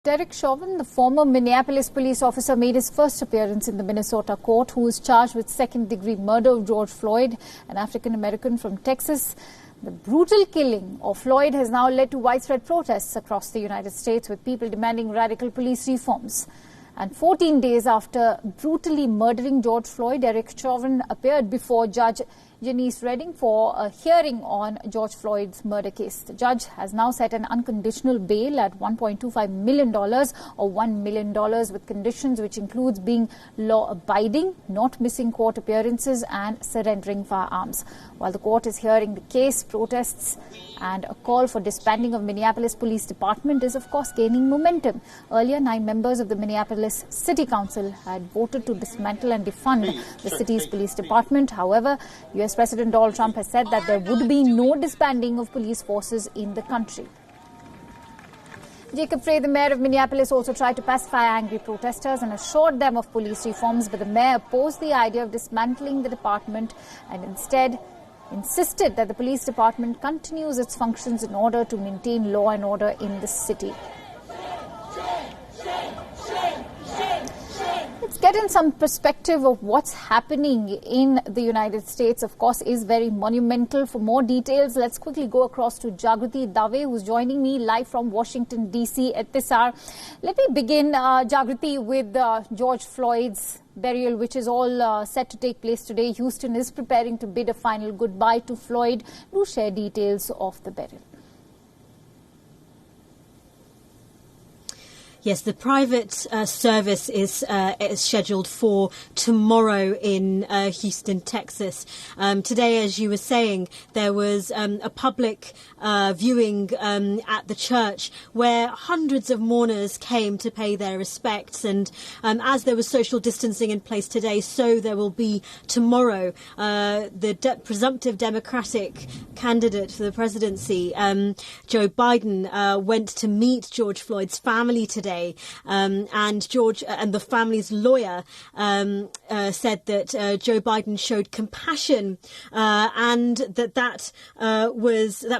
Derek Chauvin, the former Minneapolis police officer, made his first appearance in the Minnesota court, who is charged with second-degree murder of George Floyd, an African-American from Texas. The brutal killing of Floyd has now led to widespread protests across the United States, with people demanding radical police reforms. And 14 days after brutally murdering George Floyd, Derek Chauvin appeared before Judge Janice Redding for a hearing on George Floyd's murder case. The judge has now set an unconditional bail at $1.25 million or $1 million with conditions which includes being law-abiding, not missing court appearances and surrendering firearms. While the court is hearing the case, protests and a call for disbanding of Minneapolis Police Department is of course gaining momentum. Earlier, 9 members of the Minneapolis City Council had voted to dismantle and defund the city's police department. However, US President Donald Trump has said that there would be no disbanding of police forces in the country. Jacob Frey, the mayor of Minneapolis, also tried to pacify angry protesters and assured them of police reforms, but the mayor opposed the idea of dismantling the department and instead insisted that the police department continues its functions in order to maintain law and order in the city. Let's get in some perspective of what's happening in the United States. Of course, is very monumental. For more details, let's quickly go across to Jagriti Dave, who's joining me live from Washington, D.C. at this hour. Let me begin, Jagriti, with George Floyd's burial, which is all set to take place today. Houston is preparing to bid a final goodbye to Floyd. Do share details of the burial. Yes, the private service is scheduled for tomorrow in Houston, Texas. Today, as you were saying, there was a public viewing at the church where hundreds of mourners came to pay their respects. And as there was social distancing in place today, so there will be tomorrow. The presumptive Democratic candidate for the presidency, Joe Biden, went to meet George Floyd's family today. And George and the family's lawyer said that Joe Biden showed compassion and that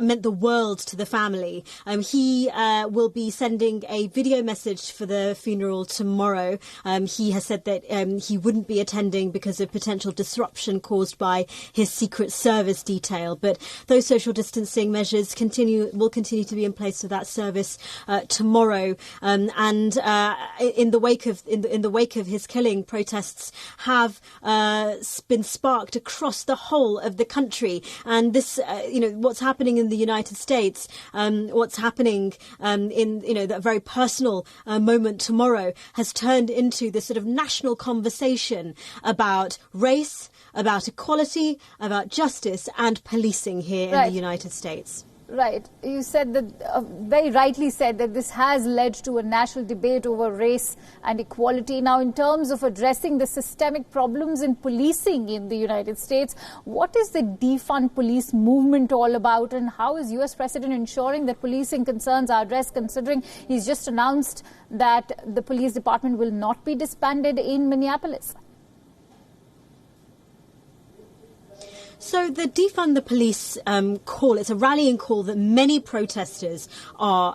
meant the world to the family. He will be sending a video message for the funeral tomorrow. He has said that he wouldn't be attending because of potential disruption caused by his Secret Service detail. But those social distancing measures will continue to be in place for that service tomorrow. And in the wake of his killing, protests have been sparked across the whole of the country. And this, what's happening in the United States, what's happening in that very personal moment tomorrow, has turned into this sort of national conversation about race, about equality, about justice, and policing here in the United States. Right. You said that, very rightly said, that this has led to a national debate over race and equality. Now, in terms of addressing the systemic problems in policing in the United States, what is the defund police movement all about, and how is US President ensuring that policing concerns are addressed, considering he's just announced that the police department will not be disbanded in Minneapolis? So the defund the police call, it's a rallying call that many protesters are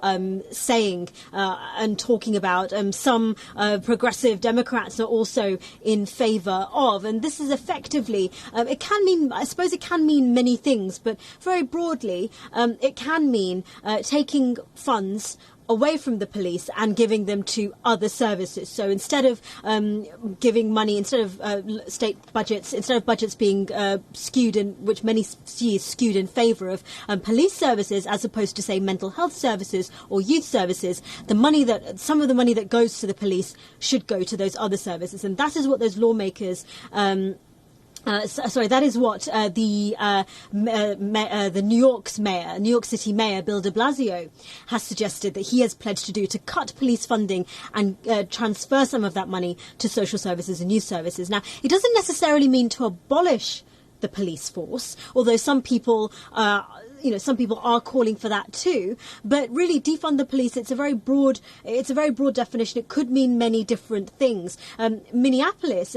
saying and talking about. Some progressive Democrats are also in favour of. And this is effectively, it can mean many things, but very broadly, it can mean taking funds away from the police and giving them to other services. So instead of giving money, instead of budgets being skewed, which many see is skewed in favour of police services as opposed to, say, mental health services or youth services, some of the money that goes to the police should go to those other services. And that is what those lawmakers that is what the New York City Mayor, Bill de Blasio, has suggested that he has pledged to do, to cut police funding and transfer some of that money to social services and youth services. Now, it doesn't necessarily mean to abolish the police force, although some people some people are calling for that too. But really, defund the police, it's a very broad definition. It could mean many different things. Minneapolis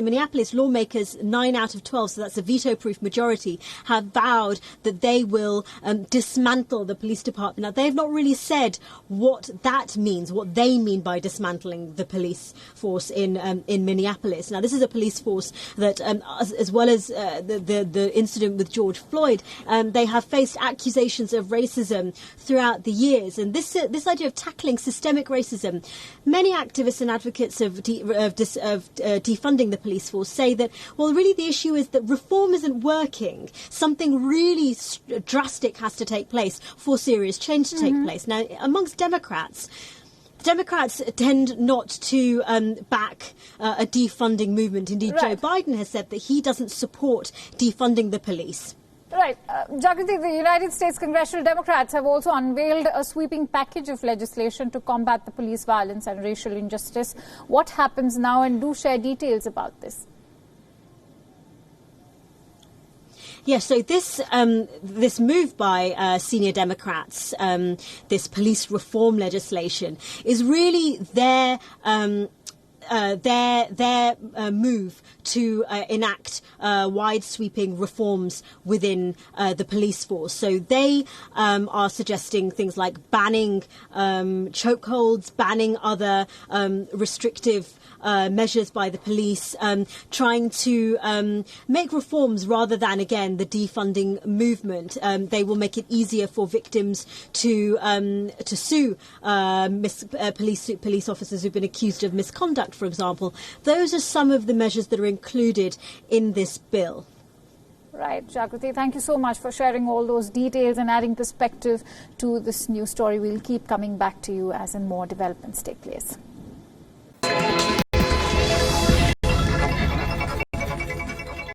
lawmakers, 9 out of 12, so that's a veto-proof majority, have vowed that they will dismantle the police department. Now, they've not really said what that means, what they mean by dismantling the police force in Minneapolis. Now, this is a police force that, as well as the incident with George Floyd, they have faced accusations of racism throughout the years. And this idea of tackling systemic racism, many activists and advocates of defunding the police force say that, well, really the issue is that reform isn't working. Something really drastic has to take place for serious change to take place. Now, amongst Democrats tend not to back a defunding movement. Indeed, Joe Biden has said that he doesn't support defunding the police. Right. Jagriti, the United States Congressional Democrats have also unveiled a sweeping package of legislation to combat the police violence and racial injustice. What happens now, and do share details about this? Yeah, so this move by senior Democrats, this police reform legislation, is really their move to enact wide sweeping reforms within the police force. So they are suggesting things like banning chokeholds, banning other restrictive measures by the police, trying to make reforms rather than, again, the defunding movement. They will make it easier for victims to sue police officers who've been accused of misconduct, for example. Those are some of the measures that are included in this bill. Right, Jagriti, thank you so much for sharing all those details and adding perspective to this new story. We'll keep coming back to you as and more developments take place.